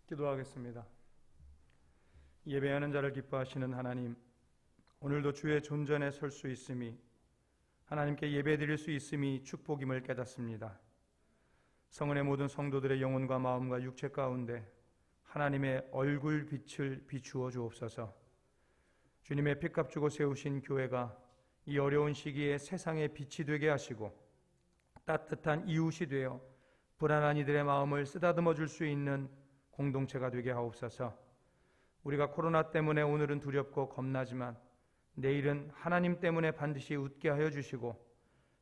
기도하겠습니다. 예배하는 자를 기뻐하시는 하나님, 오늘도 주의 존전에 설 수 있음이, 하나님께 예배드릴 수 있음이 축복임을 깨닫습니다. 성은의 모든 성도들의 영혼과 마음과 육체 가운데 하나님의 얼굴 빛을 비추어 주옵소서. 주님의 핏값 주고 세우신 교회가 이 어려운 시기에 세상의 빛이 되게 하시고 따뜻한 이웃이 되어 불안한 이들의 마음을 쓰다듬어 줄 수 있는 공동체가 되게 하옵소서. 우리가 코로나 때문에 오늘은 두렵고 겁나지만 내일은 하나님 때문에 반드시 웃게 하여 주시고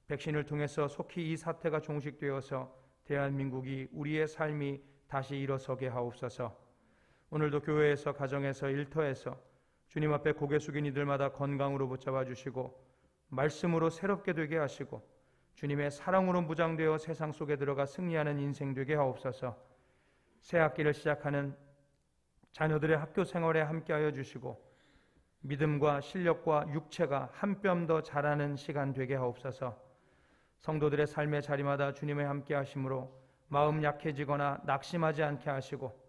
백신을 통해서 속히 이 사태가 종식되어서 대한민국이 우리의 삶이 다시 일어서게 하옵소서. 오늘도 교회에서, 가정에서, 일터에서 주님 앞에 고개 숙인 이들마다 건강으로 붙잡아 주시고 말씀으로 새롭게 되게 하시고 주님의 사랑으로 무장되어 세상 속에 들어가 승리하는 인생 되게 하옵소서. 새 학기를 시작하는 자녀들의 학교 생활에 함께하여 주시고 믿음과 실력과 육체가 한 뼘 더 자라는 시간 되게 하옵소서. 성도들의 삶의 자리마다 주님의 함께 하심으로 마음 약해지거나 낙심하지 않게 하시고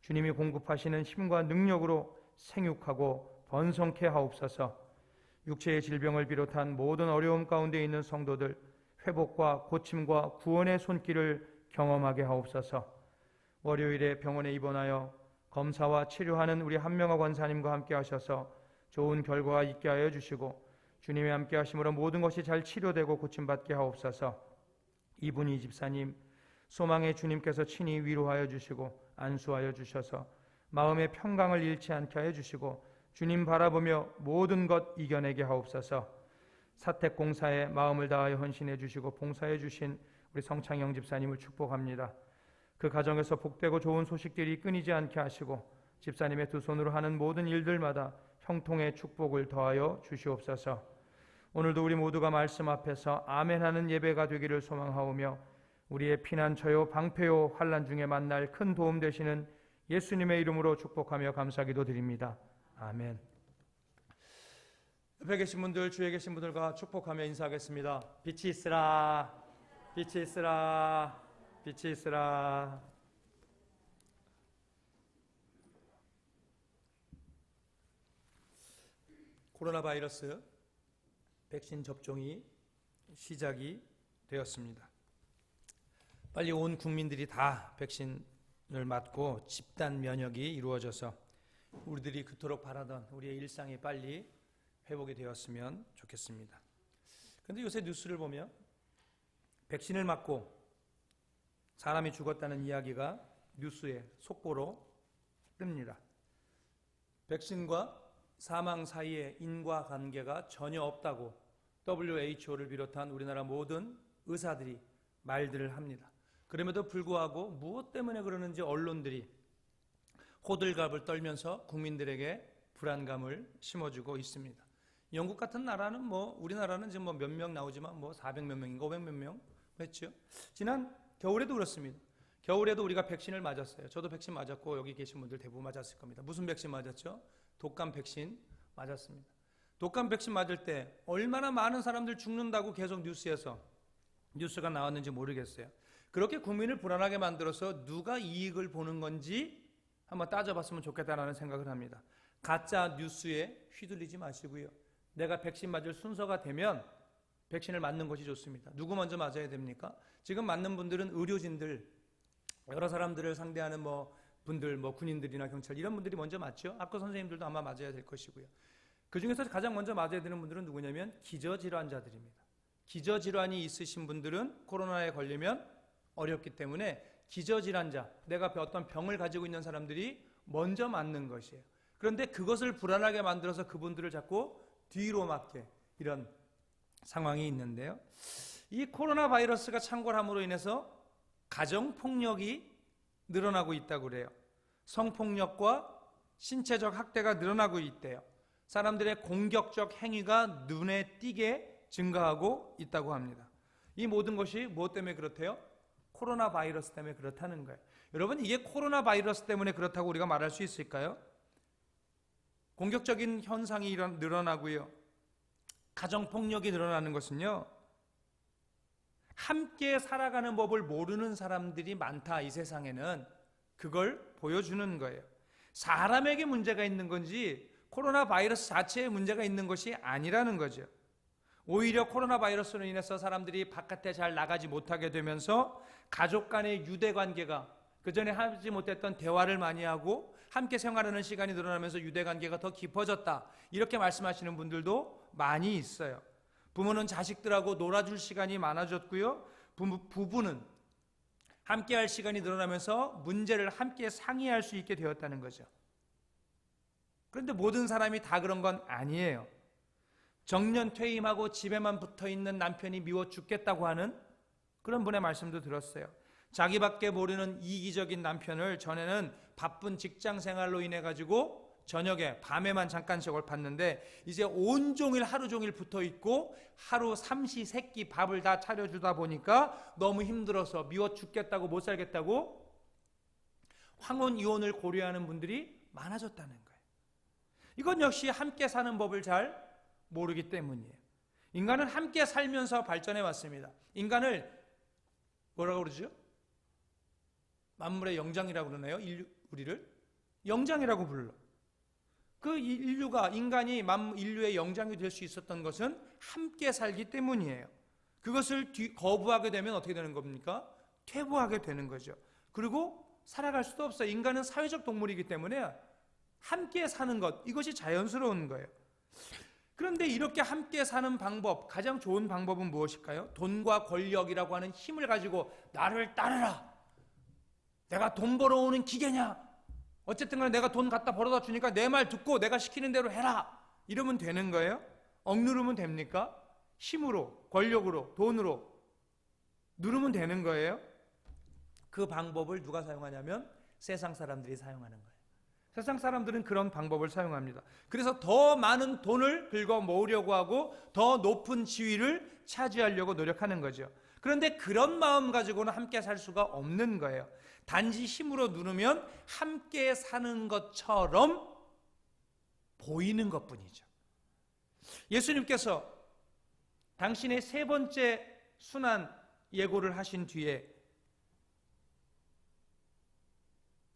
주님이 공급하시는 힘과 능력으로 생육하고 번성케 하옵소서. 육체의 질병을 비롯한 모든 어려움 가운데 있는 성도들 회복과 고침과 구원의 손길을 경험하게 하옵소서. 월요일에 병원에 입원하여 검사와 치료하는 우리 한명화 권사님과 함께 하셔서 좋은 결과가 있게 하여 주시고 주님의 함께 하심으로 모든 것이 잘 치료되고 고침받게 하옵소서. 이분희 집사님 소망의 주님께서 친히 위로하여 주시고 안수하여 주셔서 마음의 평강을 잃지 않게 하여 주시고 주님 바라보며 모든 것 이겨내게 하옵소서. 사택공사에 마음을 다하여 헌신해 주시고 봉사해 주신 우리 성창영 집사님을 축복합니다. 그 가정에서 복되고 좋은 소식들이 끊이지 않게 하시고 집사님의 두 손으로 하는 모든 일들마다 형통의 축복을 더하여 주시옵소서. 오늘도 우리 모두가 말씀 앞에서 아멘하는 예배가 되기를 소망하오며 우리의 피난처요 방패요 환난 중에 만날 큰 도움 되시는 예수님의 이름으로 축복하며 감사기도 드립니다. 아멘. 옆에 계신 분들, 주위에 계신 분들과 축복하며 인사하겠습니다. 빛이 있으라, 빛이 있으라, 빛이 있으라. 코로나 바이러스 백신 접종이 시작이 되었습니다. 빨리 온 국민들이 다 백신을 맞고 집단 면역이 이루어져서 우리들이 그토록 바라던 우리의 일상이 빨리 회복이 되었으면 좋겠습니다. 그런데 요새 뉴스를 보면 백신을 맞고 사람이 죽었다는 이야기가 뉴스에 속보로 뜹니다. 백신과 사망 사이에 인과관계가 전혀 없다고 WHO를 비롯한 우리나라 모든 의사들이 말들을 합니다. 그럼에도 불구하고 무엇 때문에 그러는지 언론들이 호들갑을 떨면서 국민들에게 불안감을 심어주고 있습니다. 영국 같은 나라는 우리나라는 지금 몇 명 나오지만 400몇 명인가 500몇 명 했죠. 지난 겨울에도 그렇습니다. 겨울에도 우리가 백신을 맞았어요. 저도 백신 맞았고 여기 계신 분들 대부분 맞았을 겁니다. 무슨 백신 맞았죠? 독감 백신 맞았습니다. 독감 백신 맞을 때 얼마나 많은 사람들 죽는다고 계속 뉴스가 나왔는지 모르겠어요. 그렇게 국민을 불안하게 만들어서 누가 이익을 보는 건지 한번 따져봤으면 좋겠다는 생각을 합니다. 가짜 뉴스에 휘둘리지 마시고요. 내가 백신 맞을 순서가 되면 백신을 맞는 것이 좋습니다. 누구 먼저 맞아야 됩니까? 지금 맞는 분들은 의료진들, 여러 사람들을 상대하는 분들, 군인들이나 경찰 이런 분들이 먼저 맞죠. 학교 선생님들도 아마 맞아야 될 것이고요. 그 중에서 가장 먼저 맞아야 되는 분들은 누구냐면 기저질환자들입니다. 기저질환이 있으신 분들은 코로나에 걸리면 어렵기 때문에 기저질환자, 내가 어떤 병을 가지고 있는 사람들이 먼저 맞는 것이에요. 그런데 그것을 불안하게 만들어서 그분들을 자꾸 뒤로 막게 이런 상황이 있는데요. 이 코로나 바이러스가 창궐함으로 인해서 가정폭력이 늘어나고 있다고 그래요. 성폭력과 신체적 학대가 늘어나고 있대요. 사람들의 공격적 행위가 눈에 띄게 증가하고 있다고 합니다. 이 모든 것이 무엇 때문에 그렇대요? 코로나 바이러스 때문에 그렇다는 거예요. 여러분, 이게 코로나 바이러스 때문에 그렇다고 우리가 말할 수 있을까요? 공격적인 현상이 늘어나고요. 가정폭력이 늘어나는 것은요, 함께 살아가는 법을 모르는 사람들이 많다. 이 세상에는 그걸 보여주는 거예요. 사람에게 문제가 있는 건지 코로나 바이러스 자체에 문제가 있는 것이 아니라는 거죠. 오히려 코로나 바이러스로 인해서 사람들이 바깥에 잘 나가지 못하게 되면서 가족 간의 유대 관계가 그전에 하지 못했던 대화를 많이 하고 함께 생활하는 시간이 늘어나면서 유대 관계가 더 깊어졌다. 이렇게 말씀하시는 분들도 많이 있어요. 부모는 자식들하고 놀아줄 시간이 많아졌고요. 부부는 함께 할 시간이 늘어나면서 문제를 함께 상의할 수 있게 되었다는 거죠. 그런데 모든 사람이 다 그런 건 아니에요. 정년 퇴임하고 집에만 붙어있는 남편이 미워 죽겠다고 하는 그런 분의 말씀도 들었어요. 자기밖에 모르는 이기적인 남편을 전에는 바쁜 직장 생활로 인해 가지고 저녁에 밤에만 잠깐씩을 봤는데 이제 온종일 하루 종일 붙어있고 하루 삼시세끼 밥을 다 차려주다 보니까 너무 힘들어서 미워 죽겠다고 못 살겠다고 황혼 이혼을 고려하는 분들이 많아졌다는 거예요. 이건 역시 함께 사는 법을 잘 모르기 때문이에요. 인간은 함께 살면서 발전해 왔습니다. 인간을 뭐라고 그러죠? 만물의 영장이라고 그러나요? 우리를 영장이라고 불러. 그 인간이 인류의 영장이 될 수 있었던 것은 함께 살기 때문이에요. 그것을 거부하게 되면 어떻게 되는 겁니까? 퇴보하게 되는 거죠. 그리고 살아갈 수도 없어요. 인간은 사회적 동물이기 때문에 함께 사는 것, 이것이 자연스러운 거예요. 그런데 이렇게 함께 사는 방법, 가장 좋은 방법은 무엇일까요? 돈과 권력이라고 하는 힘을 가지고 나를 따르라. 내가 돈 벌어오는 기계냐? 어쨌든 간에 내가 돈 갖다 벌어다 주니까 내 말 듣고 내가 시키는 대로 해라. 이러면 되는 거예요? 억누르면 됩니까? 힘으로, 권력으로, 돈으로 누르면 되는 거예요? 그 방법을 누가 사용하냐면 세상 사람들이 사용하는 거예요. 세상 사람들은 그런 방법을 사용합니다. 그래서 더 많은 돈을 긁어 모으려고 하고 더 높은 지위를 차지하려고 노력하는 거죠. 그런데 그런 마음 가지고는 함께 살 수가 없는 거예요. 단지 힘으로 누르면 함께 사는 것처럼 보이는 것뿐이죠. 예수님께서 당신의 세 번째 순환 예고를 하신 뒤에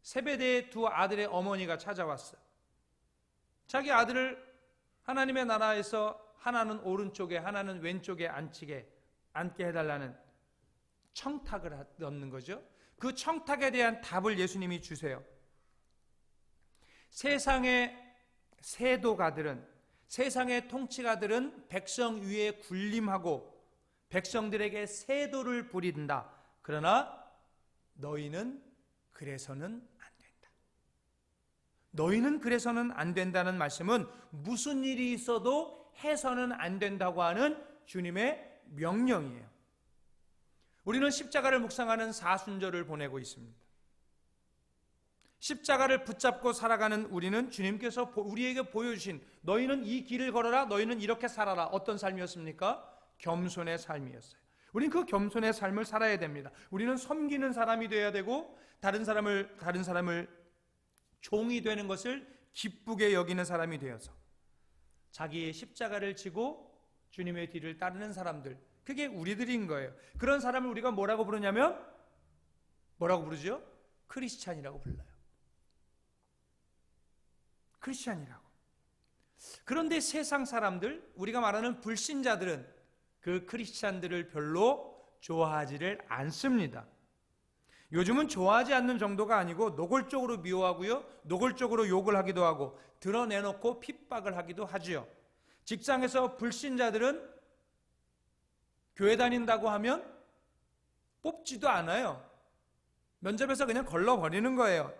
세베대의 두 아들의 어머니가 찾아왔어요. 자기 아들을 하나님의 나라에서 하나는 오른쪽에 하나는 왼쪽에 앉게 해달라는 청탁을 넣는 거죠. 그 청탁에 대한 답을 예수님이 주세요. 세상의 세도가들은, 세상의 통치가들은 백성 위에 군림하고 백성들에게 세도를 부린다. 그러나 너희는 그래서는 안 된다. 너희는 그래서는 안 된다는 말씀은 무슨 일이 있어도 해서는 안 된다고 하는 주님의 명령이에요. 우리는 십자가를 묵상하는 사순절을 보내고 있습니다. 십자가를 붙잡고 살아가는 우리는 주님께서 우리에게 보여주신 너희는 이 길을 걸어라, 너희는 이렇게 살아라. 어떤 삶이었습니까? 겸손의 삶이었어요. 우리는 그 겸손의 삶을 살아야 됩니다. 우리는 섬기는 사람이 되어야 되고 다른 사람을 종이 되는 것을 기쁘게 여기는 사람이 되어서 자기의 십자가를 지고 주님의 뒤를 따르는 사람들, 그게 우리들인 거예요. 그런 사람을 우리가 뭐라고 부르냐면 뭐라고 부르죠? 크리스찬이라고 불러요. 크리스찬이라고. 그런데 세상 사람들, 우리가 말하는 불신자들은 그 크리스찬들을 별로 좋아하지를 않습니다. 요즘은 좋아하지 않는 정도가 아니고 노골적으로 미워하고요, 노골적으로 욕을 하기도 하고 드러내놓고 핍박을 하기도 하죠. 직장에서 불신자들은 교회 다닌다고 하면 뽑지도 않아요. 면접에서 그냥 걸러버리는 거예요.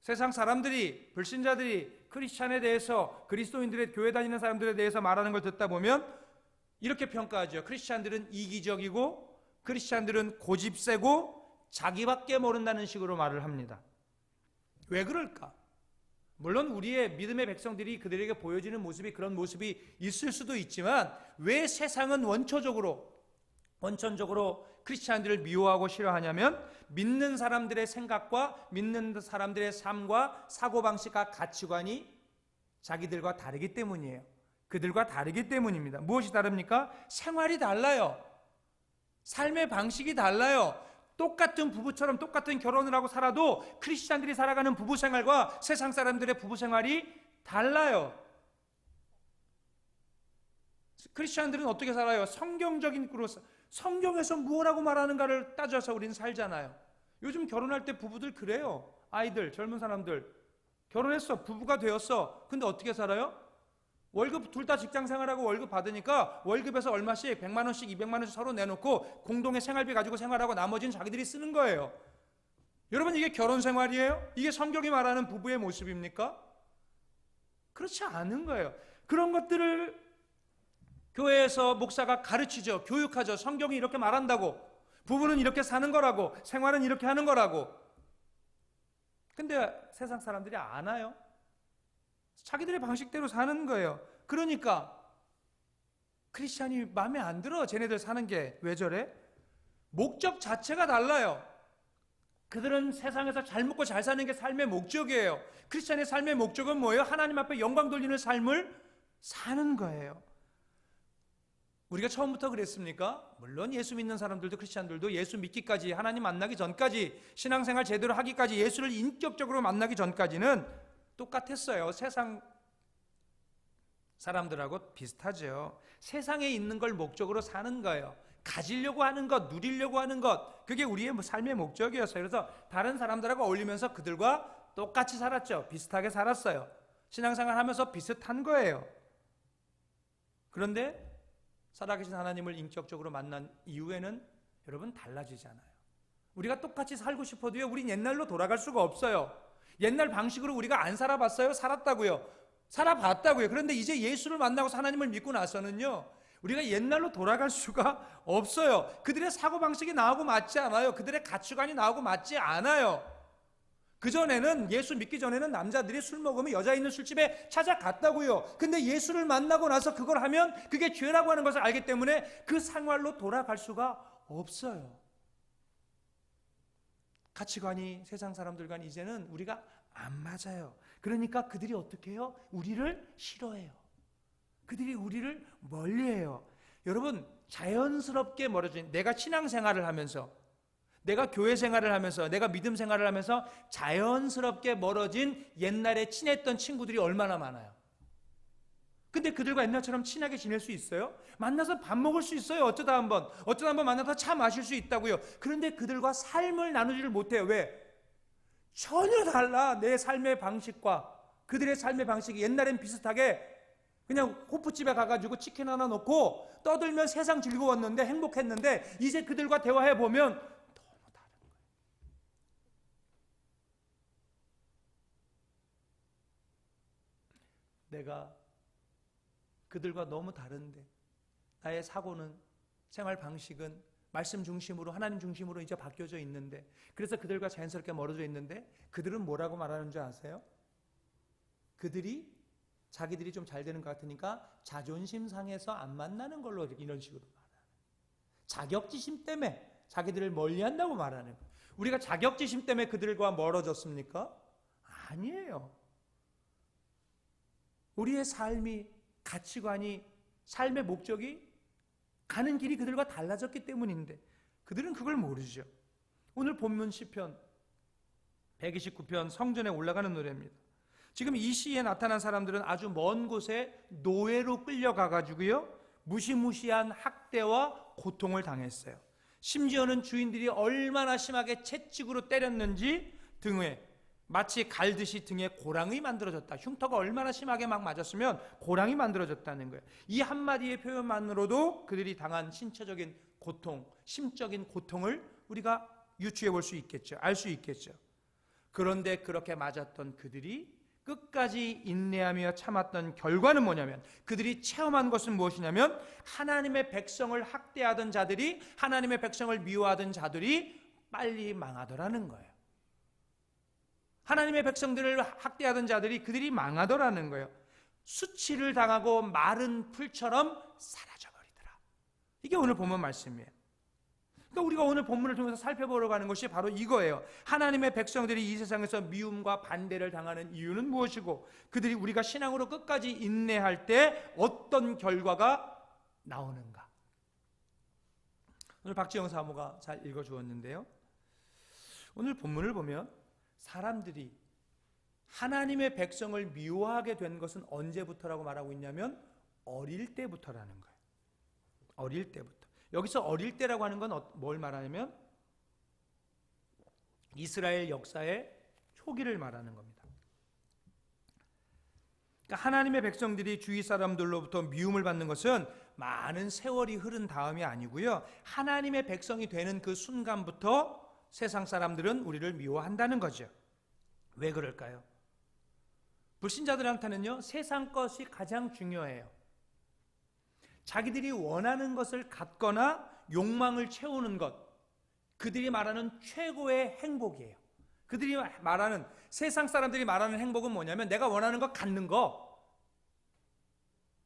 세상 사람들이, 불신자들이 크리스찬에 대해서, 그리스도인들의 교회 다니는 사람들에 대해서 말하는 걸 듣다 보면 이렇게 평가하죠. 크리스찬들은 이기적이고 크리스찬들은 고집세고 자기밖에 모른다는 식으로 말을 합니다. 왜 그럴까? 물론 우리의 믿음의 백성들이 그들에게 보여지는 모습이 그런 모습이 있을 수도 있지만 왜 세상은 원천적으로 크리스찬들을 미워하고 싫어하냐면 믿는 사람들의 생각과 믿는 사람들의 삶과 사고방식과 가치관이 자기들과 다르기 때문이에요. 그들과 다르기 때문입니다. 무엇이 다릅니까? 생활이 달라요. 삶의 방식이 달라요. 똑같은 부부처럼 똑같은 결혼을 하고 살아도 크리스찬들이 살아가는 부부 생활과 세상 사람들의 부부 생활이 달라요. 크리스찬들은 어떻게 살아요? 성경적인 구로 성경에서 무엇라고 말하는가를 따져서 우리는 살잖아요. 요즘 결혼할 때 부부들 그래요. 아이들, 젊은 사람들 결혼했어, 부부가 되었어. 근데 어떻게 살아요? 월급 둘 다 직장 생활하고 월급 받으니까 월급에서 얼마씩 100만 원씩 200만 원씩 서로 내놓고 공동의 생활비 가지고 생활하고 나머지는 자기들이 쓰는 거예요. 여러분, 이게 결혼 생활이에요? 이게 성경이 말하는 부부의 모습입니까? 그렇지 않은 거예요. 그런 것들을 교회에서 목사가 가르치죠. 교육하죠. 성경이 이렇게 말한다고, 부부는 이렇게 사는 거라고, 생활은 이렇게 하는 거라고. 근데 세상 사람들이 아나요? 자기들의 방식대로 사는 거예요. 그러니까 크리스찬이 마음에 안 들어. 쟤네들 사는 게 왜 저래? 목적 자체가 달라요. 그들은 세상에서 잘 먹고 잘 사는 게 삶의 목적이에요. 크리스찬의 삶의 목적은 뭐예요? 하나님 앞에 영광 돌리는 삶을 사는 거예요. 우리가 처음부터 그랬습니까? 물론 예수 믿는 사람들도, 크리스찬들도 예수 믿기까지, 하나님 만나기 전까지, 신앙생활 제대로 하기까지, 예수를 인격적으로 만나기 전까지는 똑같았어요. 세상 사람들하고 비슷하죠. 세상에 있는 걸 목적으로 사는 거예요. 가지려고 하는 것, 누리려고 하는 것, 그게 우리의 삶의 목적이었어요. 그래서 다른 사람들하고 어울리면서 그들과 똑같이 살았죠. 비슷하게 살았어요. 신앙생활 하면서 비슷한 거예요. 그런데 살아계신 하나님을 인격적으로 만난 이후에는 여러분 달라지잖아요. 우리가 똑같이 살고 싶어도요, 우린 옛날로 돌아갈 수가 없어요. 옛날 방식으로 우리가 안 살아봤어요? 살았다고요. 살아봤다고요. 그런데 이제 예수를 만나고 하나님을 믿고 나서는요, 우리가 옛날로 돌아갈 수가 없어요. 그들의 사고방식이 나하고 맞지 않아요. 그들의 가치관이 나하고 맞지 않아요. 그전에는, 예수 믿기 전에는 남자들이 술 먹으면 여자 있는 술집에 찾아갔다고요. 근데 예수를 만나고 나서 그걸 하면 그게 죄라고 하는 것을 알기 때문에 그 생활로 돌아갈 수가 없어요. 가치관이 세상 사람들과는 이제는 우리가 안 맞아요. 그러니까 그들이 어떻게 해요? 우리를 싫어해요. 그들이 우리를 멀리해요. 여러분, 자연스럽게 멀어진, 내가 신앙생활을 하면서, 내가 교회 생활을 하면서, 내가 믿음 생활을 하면서 자연스럽게 멀어진 옛날에 친했던 친구들이 얼마나 많아요. 근데 그들과 옛날처럼 친하게 지낼 수 있어요? 만나서 밥 먹을 수 있어요. 어쩌다 한번 만나서 차 마실 수 있다고요. 그런데 그들과 삶을 나누지를 못해요. 왜? 전혀 달라. 내 삶의 방식과 그들의 삶의 방식이. 옛날엔 비슷하게 그냥 호프집에 가가지고 치킨 하나 넣고 떠들면 세상 즐거웠는데, 행복했는데, 이제 그들과 대화해보면 너무 다른 거예요. 내가 그들과 너무 다른데, 나의 사고는, 생활 방식은 말씀 중심으로, 하나님 중심으로 이제 바뀌어져 있는데, 그래서 그들과 자연스럽게 멀어져 있는데, 그들은 뭐라고 말하는 줄 아세요? 그들이 자기들이 좀 잘 되는 것 같으니까 자존심 상해서 안 만나는 걸로 이런 식으로 말하는, 자격지심 때문에 자기들을 멀리한다고 말하는 거예요. 우리가 자격지심 때문에 그들과 멀어졌습니까? 아니에요. 우리의 삶이, 가치관이, 삶의 목적이, 가는 길이 그들과 달라졌기 때문인데 그들은 그걸 모르죠. 오늘 본문 시편 129편 성전에 올라가는 노래입니다. 지금 이 시에 나타난 사람들은 아주 먼 곳에 노예로 끌려가가지고요, 무시무시한 학대와 고통을 당했어요. 심지어는 주인들이 얼마나 심하게 채찍으로 때렸는지 등에 마치 갈듯이 등에 고랑이 만들어졌다. 흉터가 얼마나 심하게 막 맞았으면 고랑이 만들어졌다는 거예요. 이 한마디의 표현만으로도 그들이 당한 신체적인 고통, 심적인 고통을 우리가 유추해 볼 수 있겠죠. 알 수 있겠죠. 그런데 그렇게 맞았던 그들이 끝까지 인내하며 참았던 결과는 뭐냐면, 그들이 체험한 것은 무엇이냐면, 하나님의 백성을 학대하던 자들이, 하나님의 백성을 미워하던 자들이 빨리 망하더라는 거예요. 하나님의 백성들을 학대하던 자들이, 그들이 망하더라는 거예요. 수치를 당하고 마른 풀처럼 사라져버리더라. 이게 오늘 본문 말씀이에요. 그러니까 우리가 오늘 본문을 통해서 살펴보러 가는 것이 바로 이거예요. 하나님의 백성들이 이 세상에서 미움과 반대를 당하는 이유는 무엇이고, 그들이 우리가 신앙으로 끝까지 인내할 때 어떤 결과가 나오는가. 오늘 박지영 사모가 잘 읽어주었는데요, 오늘 본문을 보면 사람들이 하나님의 백성을 미워하게 된 것은 언제부터라고 말하고 있냐면 어릴 때부터라는 거예요. 어릴 때부터. 여기서 어릴 때라고 하는 건 뭘 말하냐면 이스라엘 역사의 초기를 말하는 겁니다. 그러니까 하나님의 백성들이 주위 사람들로부터 미움을 받는 것은 많은 세월이 흐른 다음이 아니고요. 하나님의 백성이 되는 그 순간부터 세상 사람들은 우리를 미워한다는 거죠. 왜 그럴까요? 불신자들한테는요, 세상 것이 가장 중요해요. 자기들이 원하는 것을 갖거나 욕망을 채우는 것, 그들이 말하는 최고의 행복이에요. 그들이 말하는, 세상 사람들이 말하는 행복은 뭐냐면 내가 원하는 것 갖는 것,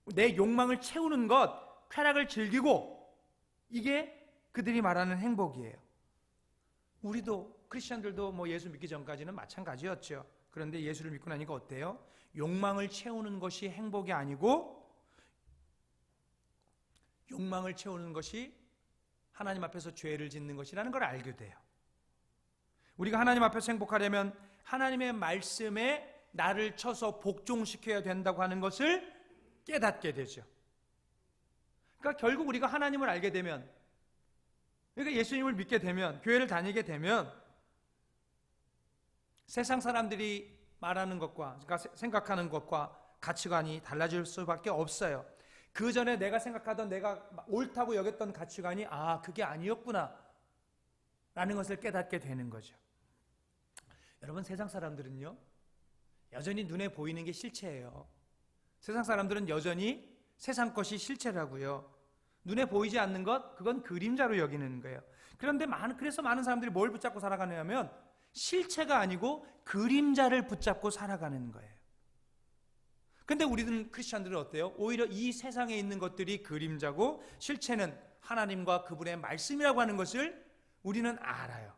내 욕망을 채우는 것, 쾌락을 즐기고, 이게 그들이 말하는 행복이에요. 우리도, 크리스천들도 뭐 예수 믿기 전까지는 마찬가지였죠. 그런데 예수를 믿고 나니까 어때요? 욕망을 채우는 것이 행복이 아니고 욕망을 채우는 것이 하나님 앞에서 죄를 짓는 것이라는 걸 알게 돼요. 우리가 하나님 앞에서 행복하려면 하나님의 말씀에 나를 쳐서 복종시켜야 된다고 하는 것을 깨닫게 되죠. 그러니까 결국 우리가 하나님을 알게 되면, 그러니까 예수님을 믿게 되면, 교회를 다니게 되면 세상 사람들이 말하는 것과, 그러니까 생각하는 것과 가치관이 달라질 수밖에 없어요. 그 전에 내가 생각하던, 내가 옳다고 여겼던 가치관이 그게 아니었구나 라는 것을 깨닫게 되는 거죠. 여러분, 세상 사람들은요, 여전히 눈에 보이는 게 실체예요. 세상 사람들은 여전히 세상 것이 실체라고요. 눈에 보이지 않는 것, 그건 그림자로 여기는 거예요. 그런데 그래서 많은 사람들이 뭘 붙잡고 살아가냐면 실체가 아니고 그림자를 붙잡고 살아가는 거예요. 근데 우리는 크리스천들은 어때요? 오히려 이 세상에 있는 것들이 그림자고 실체는 하나님과 그분의 말씀이라고 하는 것을 우리는 알아요.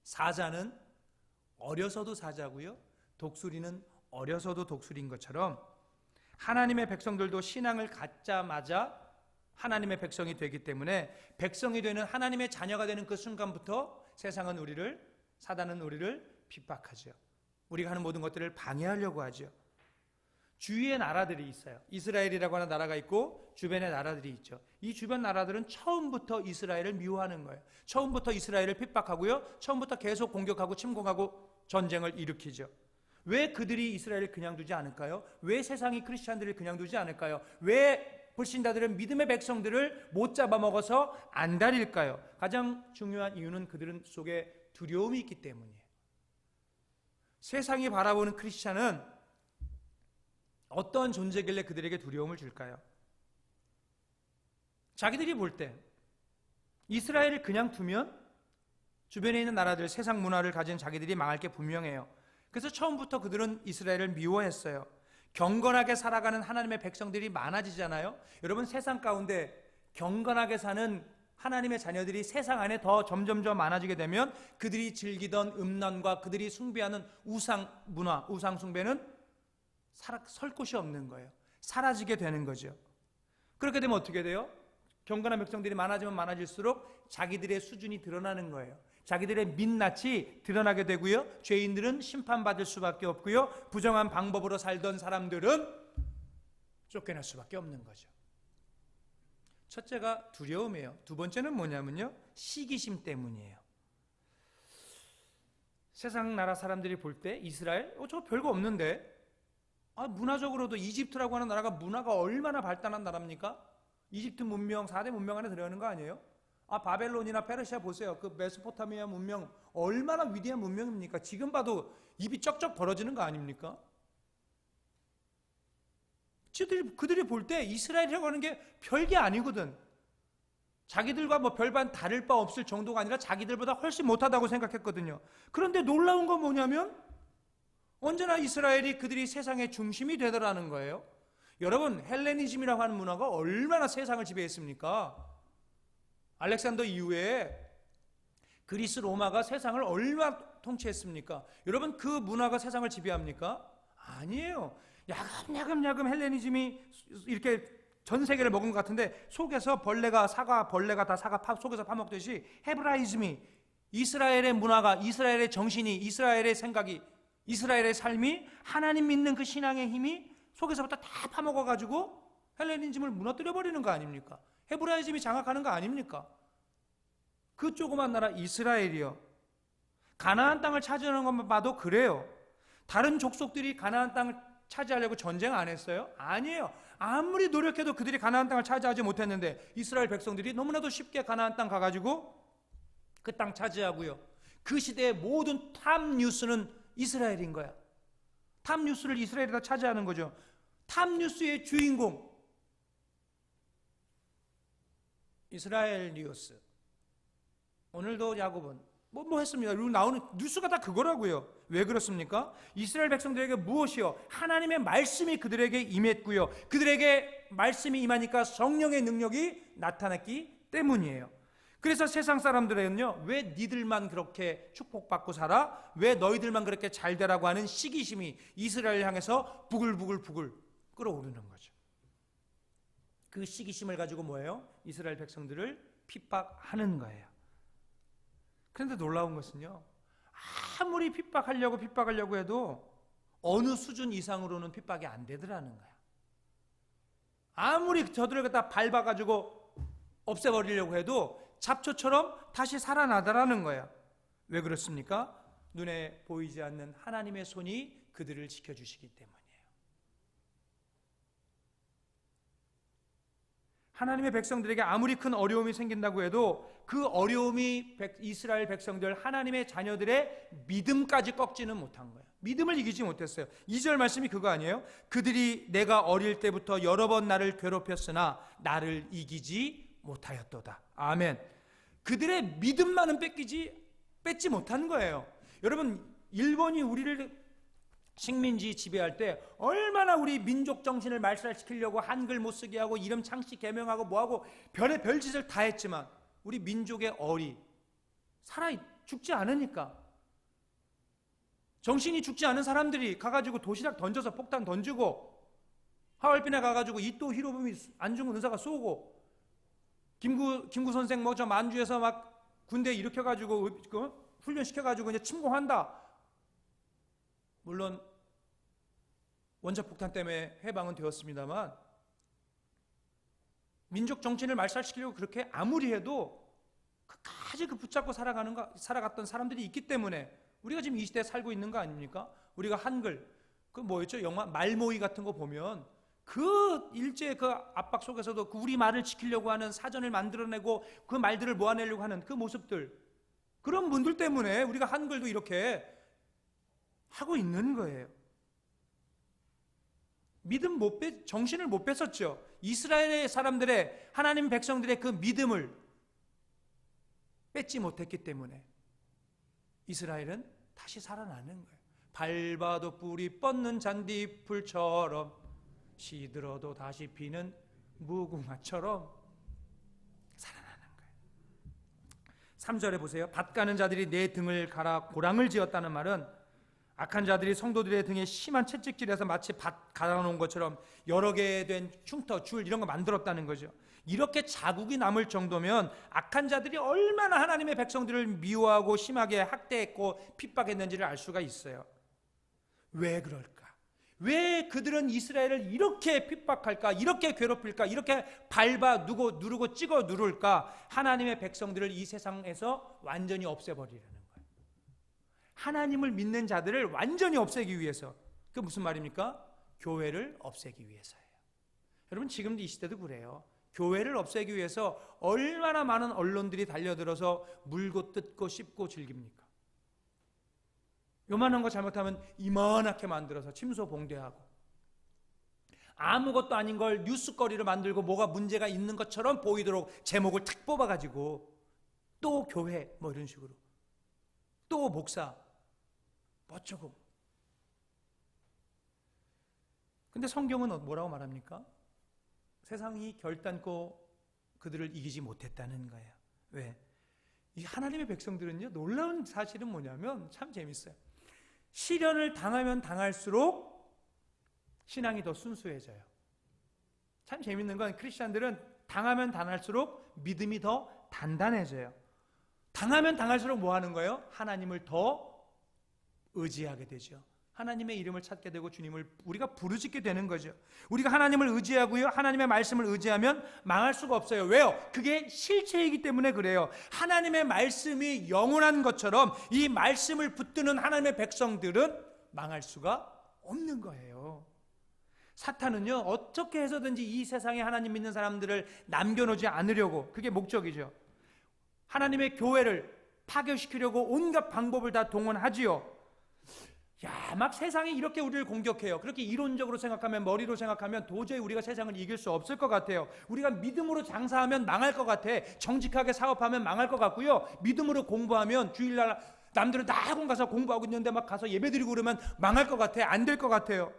사자는 어려서도 사자고요, 독수리는 어려서도 독수리인 것처럼 하나님의 백성들도 신앙을 갖자마자 하나님의 백성이 되기 때문에 백성이 되는, 하나님의 자녀가 되는 그 순간부터 세상은 사단은 우리를 핍박하죠. 우리가 하는 모든 것들을 방해하려고 하죠. 주위의 나라들이 있어요. 이스라엘이라고 하는 나라가 있고 주변의 나라들이 있죠. 이 주변 나라들은 처음부터 이스라엘을 미워하는 거예요. 처음부터 이스라엘을 핍박하고요, 처음부터 계속 공격하고 침공하고 전쟁을 일으키죠. 왜 그들이 이스라엘을 그냥 두지 않을까요? 왜 세상이 크리스찬들을 그냥 두지 않을까요? 왜 불신자들은 믿음의 백성들을 못 잡아먹어서 안달일까요? 가장 중요한 이유는 그들은 속에 두려움이 있기 때문이에요. 세상이 바라보는 크리스찬은 어떤 존재길래 그들에게 두려움을 줄까요? 자기들이 볼 때 이스라엘을 그냥 두면 주변에 있는 나라들, 세상 문화를 가진 자기들이 망할 게 분명해요. 그래서 처음부터 그들은 이스라엘을 미워했어요. 경건하게 살아가는 하나님의 백성들이 많아지잖아요. 여러분, 세상 가운데 경건하게 사는 하나님의 자녀들이 세상 안에 더 점점점 많아지게 되면 그들이 즐기던 음란과 그들이 숭배하는 우상 문화, 우상 숭배는 설 곳이 없는 거예요. 사라지게 되는 거죠. 그렇게 되면 어떻게 돼요? 경건한 백성들이 많아지면 많아질수록 자기들의 수준이 드러나는 거예요. 자기들의 민낯이 드러나게 되고요, 죄인들은 심판받을 수밖에 없고요, 부정한 방법으로 살던 사람들은 쫓겨날 수밖에 없는 거죠. 첫째가 두려움이에요. 두 번째는 뭐냐면요, 시기심 때문이에요. 세상 나라 사람들이 볼 때 이스라엘, 저거 별거 없는데, 문화적으로도 이집트라고 하는 나라가 문화가 얼마나 발달한 나라입니까? 이집트 문명, 4대 문명 안에 들어가는 거 아니에요? 바벨론이나 페르시아 보세요. 그 메소포타미아 문명 얼마나 위대한 문명입니까? 지금 봐도 입이 쩍쩍 벌어지는 거 아닙니까? 그들이 볼 때 이스라엘이라고 하는 게 별게 아니거든. 자기들과 별반 다를 바 없을 정도가 아니라 자기들보다 훨씬 못하다고 생각했거든요. 그런데 놀라운 건 뭐냐면 언제나 이스라엘이 그들이 세상의 중심이 되더라는 거예요. 여러분, 헬레니즘이라고 하는 문화가 얼마나 세상을 지배했습니까? 알렉산더 이후에 그리스 로마가 세상을 얼마나 통치했습니까? 여러분, 그 문화가 세상을 지배합니까? 아니에요. 야금야금 헬레니즘이 이렇게 전 세계를 먹은 것 같은데 속에서 벌레가 다 사과 속에서 파먹듯이 헤브라이즘이 이스라엘의 문화가, 이스라엘의 정신이, 이스라엘의 생각이, 이스라엘의 삶이 하나님 믿는 그 신앙의 힘이 속에서부터 다 파먹어가지고 헬레니즘을 무너뜨려버리는 거 아닙니까? 헤브라이즘이 장악하는 거 아닙니까? 그 조그만 나라 이스라엘이요, 가나안 땅을 차지하는 것만 봐도 그래요. 다른 족속들이 가나안 땅을 차지하려고 전쟁 안 했어요? 아니에요. 아무리 노력해도 그들이 가나안 땅을 차지하지 못했는데 이스라엘 백성들이 너무나도 쉽게 가나안 땅 가가지고 그 땅 차지하고요. 그 시대의 모든 탑 뉴스는 이스라엘인 거야. 탑 뉴스를 이스라엘이 다 차지하는 거죠. 탑 뉴스의 주인공 이스라엘 뉴스. 오늘도 야곱은 뭐 했습니다. 그리고 나오는 뉴스가 다 그거라고요. 왜 그렇습니까? 이스라엘 백성들에게 무엇이요? 하나님의 말씀이 그들에게 임했고요. 그들에게 말씀이 임하니까 성령의 능력이 나타났기 때문이에요. 그래서 세상 사람들은요, 왜 니들만 그렇게 축복받고 살아? 왜 너희들만 그렇게 잘 되라고 하는 시기심이 이스라엘을 향해서 부글부글 끓어오르는 거죠. 그 시기심을 가지고 뭐예요? 이스라엘 백성들을 핍박하는 거예요. 그런데 놀라운 것은요, 아무리 핍박하려고 해도 어느 수준 이상으로는 핍박이 안 되더라는 거야. 아무리 저들을 갖다 밟아가지고 없애버리려고 해도 잡초처럼 다시 살아나더라는 거야. 왜 그렇습니까? 눈에 보이지 않는 하나님의 손이 그들을 지켜주시기 때문이에요. 하나님의 백성들에게 아무리 큰 어려움이 생긴다고 해도 그 어려움이 이스라엘 백성들, 하나님의 자녀들의 믿음까지 꺾지는 못한 거예요. 믿음을 이기지 못했어요. 2절 말씀이 그거 아니에요? 그들이 내가 어릴 때부터 여러 번 나를 괴롭혔으나 나를 이기지 못하였도다. 아멘. 그들의 믿음만은 뺏지 못한 거예요. 여러분, 일본이 우리를 식민지 지배할 때 얼마나 우리 민족 정신을 말살시키려고 한글 못 쓰게 하고 이름 창씨 개명하고 뭐하고 별의 별짓을 다 했지만 우리 민족의 어리 죽지 않으니까, 정신이 죽지 않은 사람들이 가가지고 도시락 던져서 폭탄 던지고, 하얼빈에 가가지고 이토 히로부미 안중근 의사가 쏘고, 김구 선생 뭐 저 만주에서 막 군대 일으켜가지고 훈련시켜가지고 이제 침공한다. 물론 원자폭탄 때문에 해방은 되었습니다만, 민족 정신을 말살시키려고 그렇게 아무리 해도 끝까지 붙잡고 살아갔던 사람들이 있기 때문에 우리가 지금 이 시대에 살고 있는 거 아닙니까? 우리가 한글, 그 뭐였죠? 영화 말모이 같은 거 보면 그 일제의 그 압박 속에서도 그 우리 말을 지키려고 하는, 사전을 만들어내고 그 말들을 모아내려고 하는 그 모습들, 그런 분들 때문에 우리가 한글도 이렇게 하고 있는 거예요. 정신을 못 뺐었죠. 이스라엘의 사람들의, 하나님 백성들의 그 믿음을 뺏지 못했기 때문에 이스라엘은 다시 살아나는 거예요. 밟아도 뿌리 뻗는 잔디풀처럼, 시들어도 다시 피는 무궁화처럼 살아나는 거예요. 3절에 보세요. 밭 가는 자들이 내 등을 갈아 고랑을 지었다는 말은 악한 자들이 성도들의 등에 심한 채찍질해서 마치 밭 갈아놓은 것처럼 여러 개 된 흉터, 줄 이런 거 만들었다는 거죠. 이렇게 자국이 남을 정도면 악한 자들이 얼마나 하나님의 백성들을 미워하고 심하게 학대했고 핍박했는지를 알 수가 있어요. 왜 그럴까? 왜 그들은 이스라엘을 이렇게 핍박할까? 이렇게 괴롭힐까? 이렇게 밟아 누르고 찍어 누를까? 하나님의 백성들을 이 세상에서 완전히 없애버리려는 거예요. 하나님을 믿는 자들을 완전히 없애기 위해서. 그게 무슨 말입니까? 교회를 없애기 위해서예요. 여러분, 지금도 이 시대도 그래요. 교회를 없애기 위해서 얼마나 많은 언론들이 달려들어서 물고 뜯고 씹고 즐깁니까? 요만한 거 잘못하면 이만하게 만들어서 침소봉대하고, 아무것도 아닌 걸 뉴스거리로 만들고 뭐가 문제가 있는 것처럼 보이도록 제목을 탁 뽑아가지고, 또 교회 뭐 이런 식으로, 또 목사 어쩌고. 근데 성경은 뭐라고 말합니까? 세상이 결단코 그들을 이기지 못했다는 거예요. 왜? 이 하나님의 백성들은요, 놀라운 사실은 뭐냐면 참 재밌어요. 시련을 당하면 당할수록 신앙이 더 순수해져요. 참 재밌는 건 크리스찬들은 당하면 당할수록 믿음이 더 단단해져요. 당하면 당할수록 뭐 하는 거예요? 하나님을 더 의지하게 되죠. 하나님의 이름을 찾게 되고 주님을 우리가 부르짖게 되는 거죠. 우리가 하나님을 의지하고요, 하나님의 말씀을 의지하면 망할 수가 없어요. 왜요? 그게 실체이기 때문에 그래요. 하나님의 말씀이 영원한 것처럼 이 말씀을 붙드는 하나님의 백성들은 망할 수가 없는 거예요. 사탄은요, 어떻게 해서든지 이 세상에 하나님 믿는 사람들을 남겨놓지 않으려고, 그게 목적이죠. 하나님의 교회를 파괴시키려고 온갖 방법을 다 동원하지요. 야, 막 세상이 이렇게 우리를 공격해요. 그렇게 이론적으로 생각하면, 머리로 생각하면 도저히 우리가 세상을 이길 수 없을 것 같아요. 우리가 믿음으로 장사하면 망할 것 같아. 정직하게 사업하면 망할 것 같고요. 믿음으로 공부하면 주일날 남들은 다 학원 가서 공부하고 있는데 막 가서 예배드리고 그러면 망할 것 같아. 안 될 것 같아요.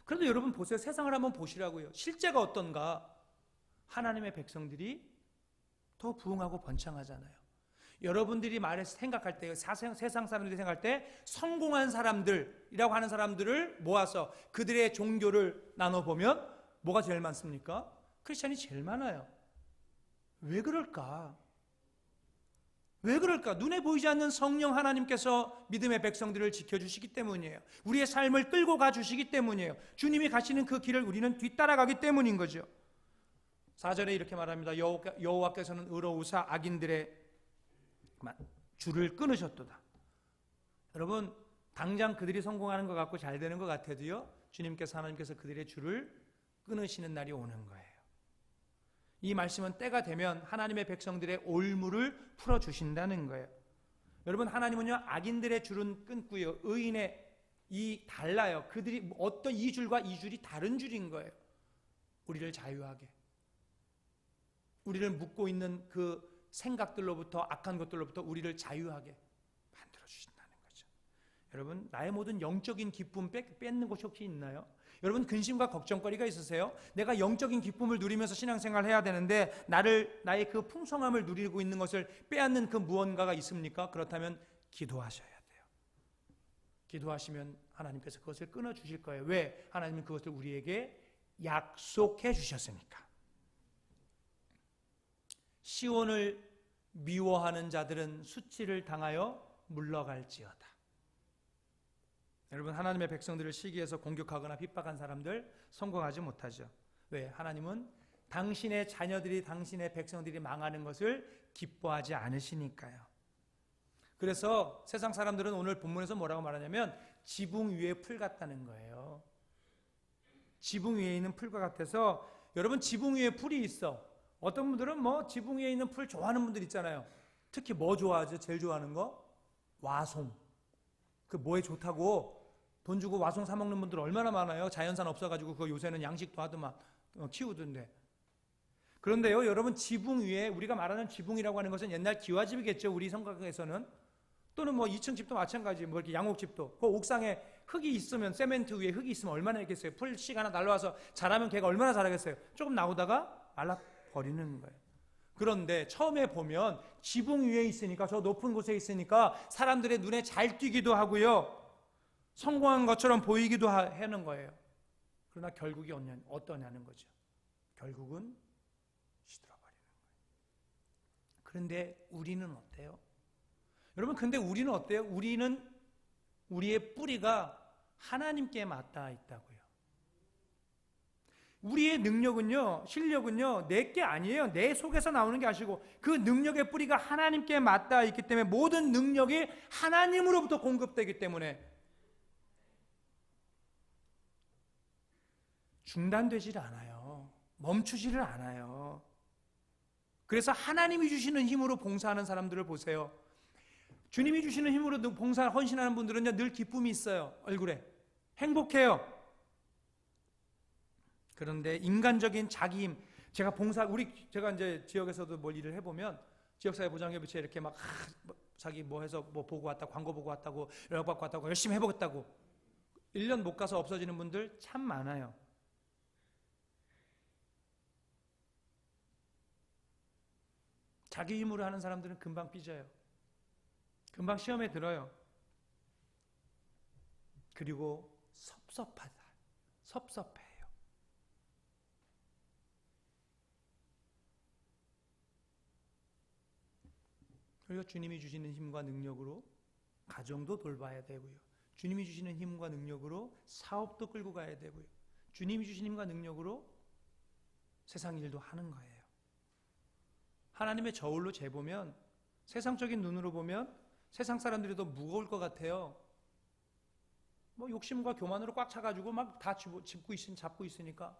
그래도 여러분 보세요. 세상을 한번 보시라고요. 실제가 어떤가? 하나님의 백성들이 더 부흥하고 번창하잖아요. 여러분들이 생각할 때, 세상 사람들이 생각할 때 성공한 사람들이라고 하는 사람들을 모아서 그들의 종교를 나눠보면 뭐가 제일 많습니까? 크리스찬이 제일 많아요. 왜 그럴까? 왜 그럴까? 눈에 보이지 않는 성령 하나님께서 믿음의 백성들을 지켜주시기 때문이에요. 우리의 삶을 끌고 가주시기 때문이에요. 주님이 가시는 그 길을 우리는 뒤따라가기 때문인 거죠. 4절에 이렇게 말합니다. 여호와께서는 의로우사 악인들의 줄을 끊으셨도다. 여러분, 당장 그들이 성공하는 것 같고 잘 되는 것 같아도요, 주님께서, 하나님께서 그들의 줄을 끊으시는 날이 오는 거예요. 이 말씀은 때가 되면 하나님의 백성들의 올무를 풀어주신다는 거예요. 여러분, 하나님은요, 악인들의 줄은 끊고요, 의인의 이 달라요. 그들이 어떤 이 줄과 이 줄이 다른 줄인 거예요. 우리를 자유하게, 우리를 묶고 있는 그 생각들로부터, 악한 것들로부터 우리를 자유하게 만들어 주신다는 거죠. 여러분, 나의 모든 영적인 기쁨 뺏는 곳이 혹시 있나요? 여러분, 근심과 걱정거리가 있으세요? 내가 영적인 기쁨을 누리면서 신앙생활을 해야 되는데 나의 그 풍성함을 누리고 있는 것을 빼앗는 그 무언가가 있습니까? 그렇다면 기도하셔야 돼요. 기도하시면 하나님께서 그것을 끊어주실 거예요. 왜? 하나님은 그것을 우리에게 약속해 주셨으니까. 시온을 미워하는 자들은 수치를 당하여 물러갈지어다. 여러분, 하나님의 백성들을 시기해서 공격하거나 핍박한 사람들 성공하지 못하죠. 왜? 하나님은 당신의 자녀들이, 당신의 백성들이 망하는 것을 기뻐하지 않으시니까요. 그래서 세상 사람들은 오늘 본문에서 뭐라고 말하냐면 지붕 위에 풀 같다는 거예요. 지붕 위에 있는 풀과 같아서, 여러분, 지붕 위에 풀이 있어. 어떤 분들은 뭐 지붕 위에 있는 풀 좋아하는 분들 있잖아요. 특히 뭐 좋아하죠? 제일 좋아하는 거? 와송. 그 뭐에 좋다고 돈 주고 와송 사 먹는 분들 얼마나 많아요. 자연산 없어가지고 그거 요새는 양식도 하더만 키우던데. 그런데요, 여러분, 지붕 위에, 우리가 말하는 지붕이라고 하는 것은 옛날 기와집이겠죠. 우리 성곽에서는. 또는 뭐 2층 집도 마찬가지, 뭐 이렇게 양옥집도. 그 옥상에 흙이 있으면, 세멘트 위에 흙이 있으면 얼마나 있겠어요. 풀씨 하나 날라와서 자라면 걔가 얼마나 자라겠어요. 조금 나오다가 말라버리는 거예요. 그런데 처음에 보면 지붕 위에 있으니까, 저 높은 곳에 있으니까 사람들의 눈에 잘 띄기도 하고요, 성공한 것처럼 보이기도 하는 거예요. 그러나 결국이 어떠냐는 거죠. 결국은 시들어버리는 거예요. 그런데 우리는 어때요? 여러분, 근데 우리는 어때요? 우리는, 우리의 뿌리가 하나님께 맞닿아 있다고요. 우리의 능력은요, 실력은요, 내 게 아니에요. 내 속에서 나오는 게 아니고 그 능력의 뿌리가 하나님께 맞닿아 있기 때문에 모든 능력이 하나님으로부터 공급되기 때문에 중단되지를 않아요. 멈추지를 않아요. 그래서 하나님이 주시는 힘으로 봉사하는 사람들을 보세요. 주님이 주시는 힘으로 봉사, 헌신하는 분들은요, 늘 기쁨이 있어요. 얼굴에 행복해요. 그런데 인간적인 자기 힘, 제가 이제 지역에서도 뭘 일을 해보면, 지역사회 보장협의체 이렇게 막 자기 뭐 해서 뭐 보고 왔다, 광고 보고 왔다고, 연락받고 왔다고, 열심히 해보겠다고 1년 못 가서 없어지는 분들 참 많아요. 자기 힘으로 하는 사람들은 금방 삐져요. 금방 시험에 들어요. 그리고 섭섭해요. 우리가 주님이 주시는 힘과 능력으로 가정도 돌봐야 되고요. 주님이 주시는 힘과 능력으로 사업도 끌고 가야 되고요. 주님이 주시는 힘과 능력으로 세상 일도 하는 거예요. 하나님의 저울로 재보면, 세상적인 눈으로 보면 세상 사람들이 더 무거울 것 같아요. 뭐 욕심과 교만으로 꽉 차가지고 막 다 잡고 있으니까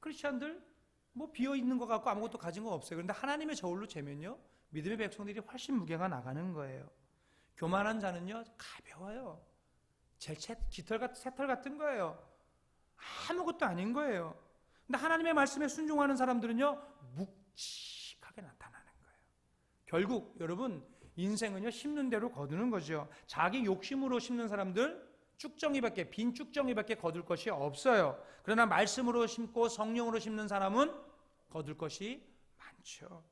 크리스찬들 뭐 비어 있는 것 같고 아무것도 가진 거 없어요. 그런데 하나님의 저울로 재면요, 믿음의 백성들이 훨씬 무게가 나가는 거예요. 교만한 자는요 가벼워요. 새털 같은 거예요. 아무것도 아닌 거예요. 근데 하나님의 말씀에 순종하는 사람들은요 묵직하게 나타나는 거예요. 결국 여러분, 인생은요 심는 대로 거두는 거죠. 자기 욕심으로 심는 사람들 빈 쭉정이밖에 거둘 것이 없어요. 그러나 말씀으로 심고 성령으로 심는 사람은 거둘 것이 많죠.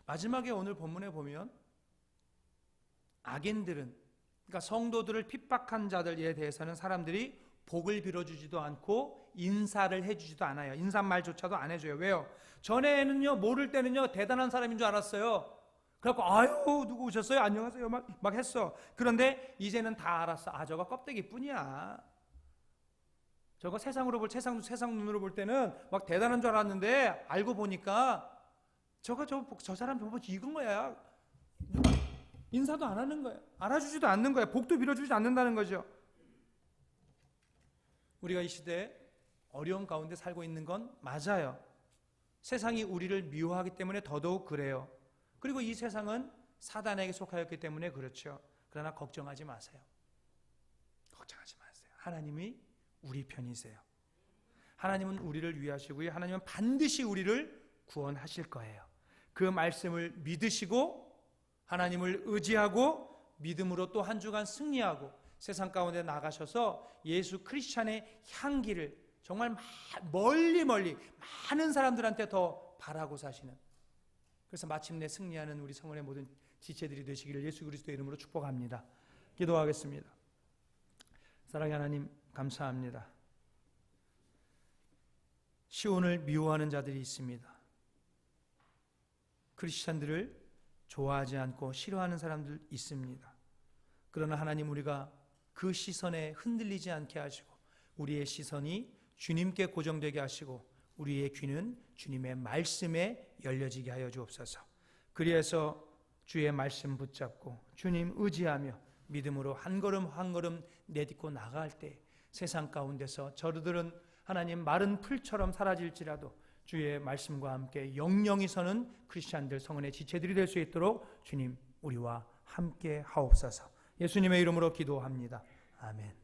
마지막에 오늘 본문에 보면 악인들은, 그러니까 성도들을 핍박한 자들에 대해서는 사람들이 복을 빌어주지도 않고 인사를 해주지도 않아요. 인사말조차도 안 해줘요. 왜요? 전에는요, 모를 때는요 대단한 사람인 줄 알았어요. 그래갖고 아유 누구 오셨어요? 안녕하세요 막 했어. 그런데 이제는 다 알았어. 아, 저거 껍데기뿐이야. 저거 세상 눈으로 볼 때는 막 대단한 줄 알았는데 알고 보니까 저 사람 저거 이건 거야. 인사도 안 하는 거예요. 알아주지도 않는 거예요. 복도 빌어주지 않는다는 거죠. 우리가 이 시대에 어려운 가운데 살고 있는 건 맞아요. 세상이 우리를 미워하기 때문에 더더욱 그래요. 그리고 이 세상은 사단에게 속하였기 때문에 그렇죠. 그러나 걱정하지 마세요. 걱정하지 마세요. 하나님이 우리 편이세요. 하나님은 우리를 위하시고요. 하나님은 반드시 우리를 구원하실 거예요. 그 말씀을 믿으시고 하나님을 의지하고 믿음으로 또 한 주간 승리하고 세상 가운데 나가셔서 예수 크리스찬의 향기를 정말 멀리 많은 사람들한테 더 바라고 사시는, 그래서 마침내 승리하는 우리 성원의 모든 지체들이 되시기를 예수 그리스도의 이름으로 축복합니다. 기도하겠습니다. 사랑의 하나님, 감사합니다. 시온을 미워하는 자들이 있습니다. 크리스찬들을 좋아하지 않고 싫어하는 사람들 있습니다. 그러나 하나님, 우리가 그 시선에 흔들리지 않게 하시고 우리의 시선이 주님께 고정되게 하시고 우리의 귀는 주님의 말씀에 열려지게 하여 주옵소서. 그리해서 주의 말씀 붙잡고 주님 의지하며 믿음으로 한 걸음 한 걸음 내딛고 나갈 때 세상 가운데서 저들은 하나님 마른 풀처럼 사라질지라도 주의 말씀과 함께 영영이 서는 크리스찬들, 성원의 지체들이 될 수 있도록 주님 우리와 함께 하옵소서. 예수님의 이름으로 기도합니다. 아멘.